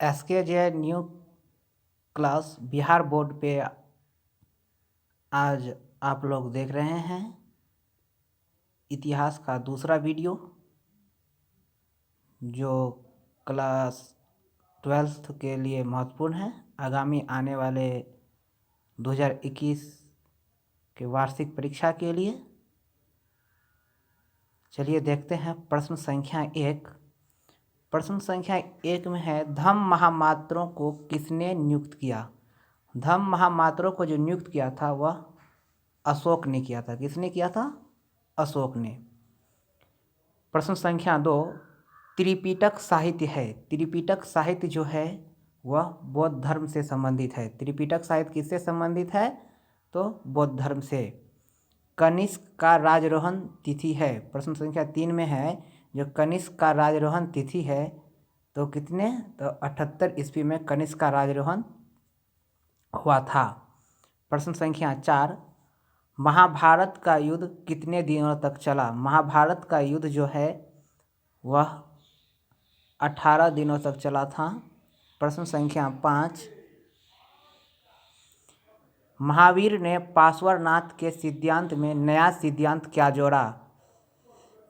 SKJ new class Bihar board पे आज आप लोग देख रहे हैं इतिहास का दूसरा वीडियो जो क्लास 12th के लिए महत्वपूर्ण है। आगामी आने वाले 2021 के वार्षिक परीक्षा के लिए चलिए देखते हैं प्रश्न संख्या 1। प्रश्न संख्या 1 में है, धम्म महामात्रों को किसने नियुक्त किया। धम्म महामात्रों को जो नियुक्त किया था वह अशोक ने किया था। किसने किया था? अशोक ने। प्रश्न संख्या 2, त्रिपिटक साहित्य है। त्रिपिटक साहित्य जो है वह बौद्ध धर्म से संबंधित है। त्रिपिटक साहित्य किससे संबंधित है? तो बौद्ध धर्म से। कनिष्क का राजरोहण तिथि है। प्रश्न संख्या 3 में है, जो कनिष्क का राजरोहण तिथि है तो कितने? तो 78 ईस्वी में कनिष्क का राजरोहण हुआ था। प्रश्न संख्या 4, महाभारत का युद्ध कितने दिनों तक चला। महाभारत का युद्ध जो है वह 18 दिनों तक चला था। प्रश्न संख्या 5, महावीर ने पार्श्वनाथ के सिद्धांत में नया सिद्धांत क्या जोड़ा।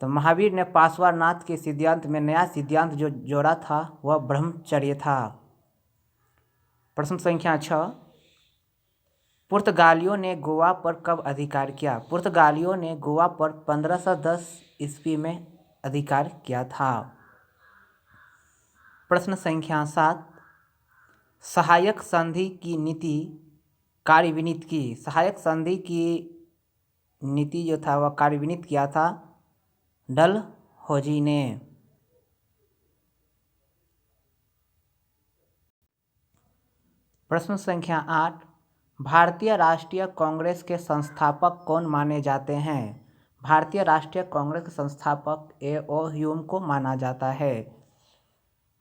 तो महावीर ने पार्श्वनाथ के सिद्धांत में नया सिद्धांत जो जोड़ा था वह ब्रह्मचर्य था। प्रश्न संख्या 6, पुर्तगालियों ने गोवा पर कब अधिकार किया। पुर्तगालियों ने गोवा पर 1510 ईस्वी में अधिकार किया था। प्रश्न संख्या 7, सहायक संधि की नीति कार्यान्वित की। सहायक संधि की नीति जो था वह कार्यान्वित किया था डलहौजी ने। प्रश्न संख्या 8, भारतीय राष्ट्रीय कांग्रेस के संस्थापक कौन माने जाते हैं। भारतीय राष्ट्रीय कांग्रेस के संस्थापक A.O. ह्यूम को माना जाता है।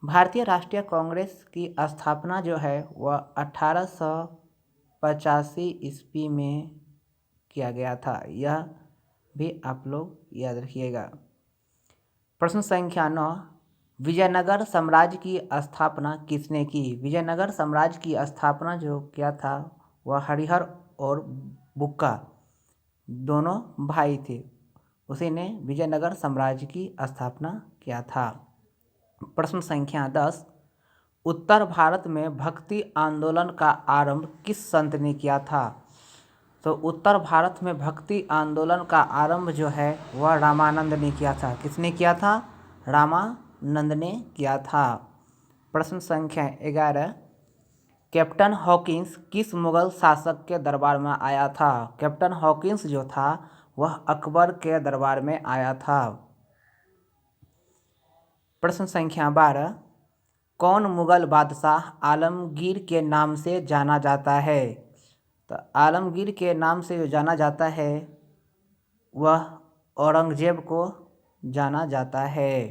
भारतीय राष्ट्रीय कांग्रेस की स्थापना जो है वह 1885 ईस्वी में किया गया था। यह भी आप लोग याद रखिएगा। प्रश्न संख्या 9, विजयनगर साम्राज्य की स्थापना किसने की। विजयनगर साम्राज्य की स्थापना जो किया था वह हरिहर और बुक्का दोनों भाई थे, उसी ने विजयनगर साम्राज्य की स्थापना किया था। प्रश्न संख्या 10, उत्तर भारत में भक्ति आंदोलन का आरंभ किस संत ने किया था। तो उत्तर भारत में भक्ति आंदोलन का आरंभ जो है वह रामानंद ने किया था। किसने किया था? रामानंद ने किया था। प्रश्न संख्या 11, कैप्टन हॉकिंस किस मुगल शासक के दरबार में आया था। कैप्टन हॉकिंस जो था वह अकबर के दरबार में आया था। प्रश्न संख्या 12, कौन मुगल बादशाह आलमगीर के नाम से जाना जाता है। तो आलमगीर के नाम से जो जाना जाता है वह औरंगजेब को जाना जाता है।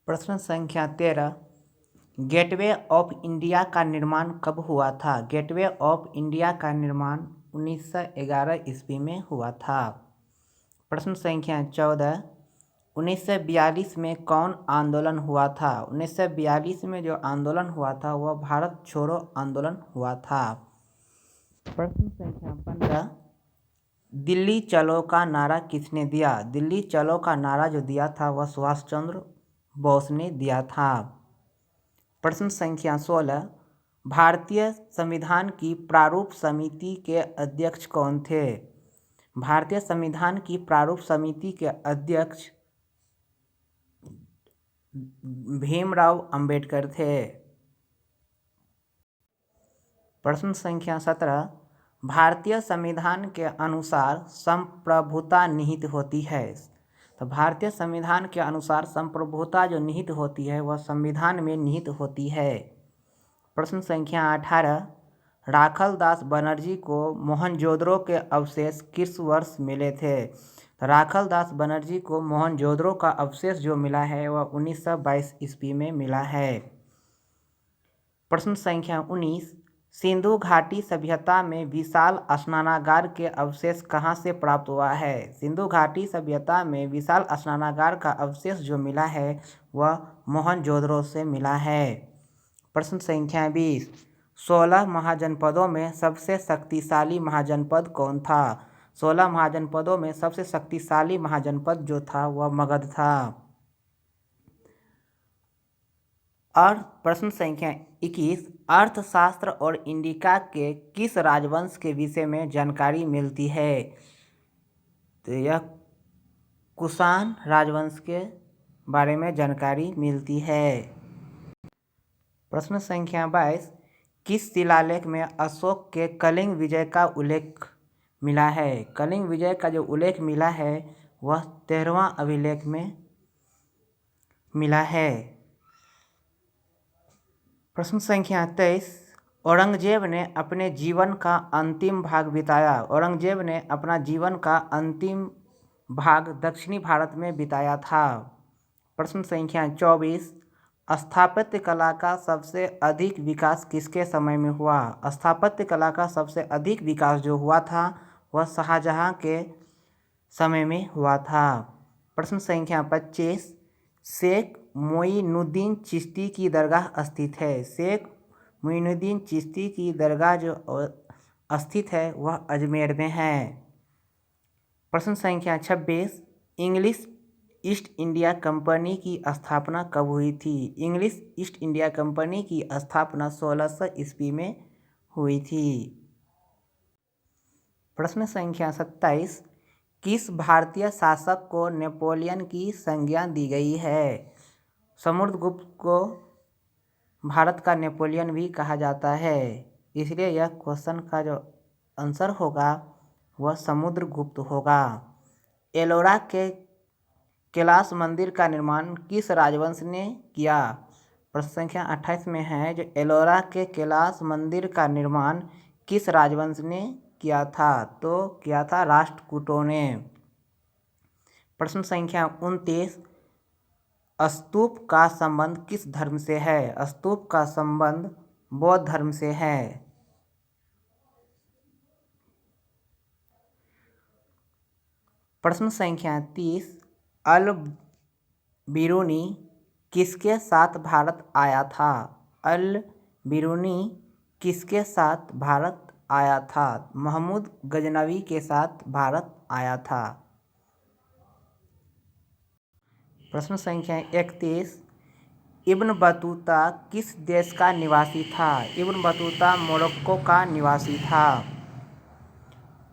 प्रश्न संख्या 13, गेटवे ऑफ इंडिया का निर्माण कब हुआ था। गेटवे ऑफ इंडिया का निर्माण 1911 ईस्वी में हुआ था। प्रश्न संख्या 14, 1942 में कौन आंदोलन हुआ था। 1942 में जो आंदोलन हुआ था वह भारत छोड़ो आंदोलन हुआ था। प्रश्न संख्या 15, दिल्ली चलो का नारा किसने दिया। दिल्ली चलो का नारा जो दिया था वह सुभाष चंद्र बोस ने दिया था। प्रश्न संख्या 16, भारतीय संविधान की प्रारूप समिति के अध्यक्ष कौन थे। भारतीय संविधान की प्रारूप समिति के अध्यक्ष भीमराव अंबेडकर थे। प्रश्न संख्या 17, भारतीय संविधान के अनुसार संप्रभुता निहित होती है। तो भारतीय संविधान के अनुसार संप्रभुता जो निहित होती है वह संविधान में निहित होती है। प्रश्न संख्या 18, राखल दास बनर्जी को मोहनजोदड़ो के अवशेष किस वर्ष मिले थे। तो राखल दास बनर्जी को मोहनजोदड़ो का अवशेष जो मिला है वह 1922 ईस्वी में मिला है। प्रश्न संख्या 19, सिंधु घाटी सभ्यता में विशाल स्नानागार के अवशेष कहाँ से प्राप्त हुआ है? सिंधु घाटी सभ्यता में विशाल स्नानागार का अवशेष जो मिला है वह मोहनजोदड़ो से मिला है। प्रश्न संख्या 20। 16 महाजनपदों में सबसे शक्तिशाली महाजनपद कौन था? 16 महाजनपदों में सबसे शक्तिशाली महाजनपद जो था वह मगध था। और प्रश्न संख्या 21। अर्थशास्त्र और इंडिका के किस राजवंश के विषय में जानकारी मिलती है? तो यह कुषाण राजवंश के बारे में जानकारी मिलती है। प्रश्न संख्या 22। किस शिलालेख में अशोक के कलिंग विजय का उल्लेख मिला है? कलिंग विजय का जो उल्लेख मिला है वह 13वां अभिलेख में मिला है। प्रश्न संख्या 23। औरंगजेब ने अपने जीवन का अंतिम भाग बिताया। औरंगजेब ने अपना जीवन का अंतिम भाग दक्षिणी भारत में बिताया था। प्रश्न संख्या 24। स्थापत्य कला का सबसे अधिक विकास किसके समय में हुआ? स्थापत्य कला का सबसे अधिक विकास जो हुआ था वह शाहजहां के समय में हुआ था। प्रश्न संख्या 25। शेख मोइनुद्दीन चिश्ती की दरगाह स्थित है। शेख मोइनुद्दीन चिश्ती की दरगाह जो स्थित है वह अजमेर में है। प्रश्न संख्या 26। इंग्लिश ईस्ट इंडिया कंपनी की स्थापना कब हुई थी? इंग्लिश ईस्ट इंडिया कंपनी की स्थापना 1600 ईस्वी में हुई थी। प्रश्न संख्या 27। किस भारतीय शासक को नेपोलियन की संज्ञा दी गई है? समुद्रगुप्त को भारत का नेपोलियन भी कहा जाता है, इसलिए यह क्वेश्चन का जो आंसर होगा वह समुद्रगुप्त होगा। एलोरा के कैलाश मंदिर का निर्माण किस राजवंश ने किया? प्रश्न संख्या 28 में है जो एलोरा के कैलाश मंदिर का निर्माण किस राजवंश ने किया था? तो किया था राष्ट्रकूटों ने। प्रश्न संख्या 29। स्तूप का संबंध किस धर्म से है? स्तूप का संबंध बौद्ध धर्म से है। प्रश्न संख्या 30। अल बिरूनी किसके साथ भारत आया था? अल बिरूनी किसके साथ भारत आया था? महमूद गजनवी के साथ भारत आया था। प्रश्न संख्या 31। इब्न बतूता किस देश का निवासी था? इब्न बतूता मोरक्को का निवासी था।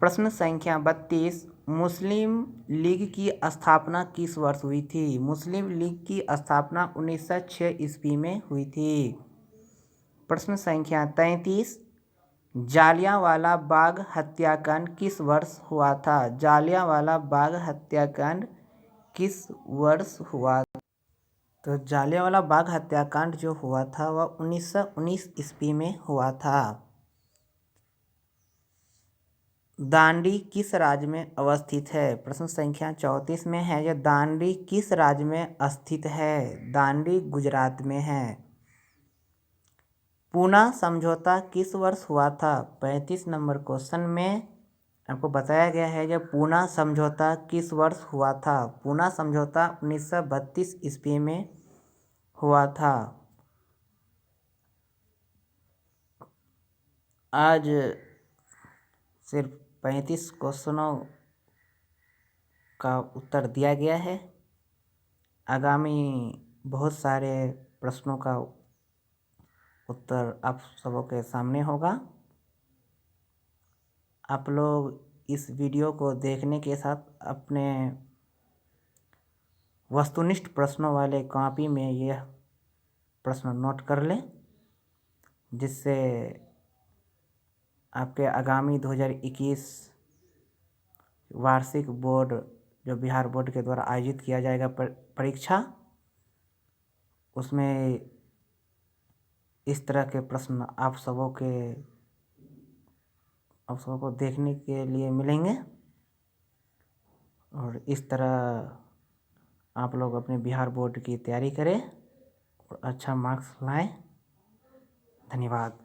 प्रश्न संख्या 32। मुस्लिम लीग की स्थापना किस वर्ष हुई थी? मुस्लिम लीग की स्थापना 1906 ईस्वी में हुई थी। प्रश्न संख्या 33। जालियांवाला बाग हत्याकांड किस वर्ष हुआ था? जालियांवाला बाग हत्याकांड किस वर्ष हुआ? तो जालियांवाला बाग हत्याकांड जो हुआ था वह 1919 ईस्वी में हुआ था। दांडी किस राज्य में अवस्थित है? प्रश्न संख्या 34 में है जो दांडी किस राज्य में स्थित है? दांडी गुजरात में है। पूना समझौता किस वर्ष हुआ था? 35 नंबर क्वेश्चन में आपको बताया गया है जब पूना समझौता किस वर्ष हुआ था। पूना समझौता 1932 ईस्वी में हुआ था। आज सिर्फ 35 क्वेश्चनों का उत्तर दिया गया है। आगामी बहुत सारे प्रश्नों का उत्तर आप सबों के सामने होगा। आप लोग इस वीडियो को देखने के साथ अपने वस्तुनिष्ठ प्रश्नों वाले कॉपी में यह प्रश्न नोट कर लें, जिससे आपके आगामी 2021 वार्षिक बोर्ड जो बिहार बोर्ड के द्वारा आयोजित किया जाएगा परीक्षा, उसमें इस तरह के प्रश्न आप सबों को देखने के लिए मिलेंगे और इस तरह आप लोग अपने बिहार बोर्ड की तैयारी करें और अच्छा मार्क्स लाएं। धन्यवाद।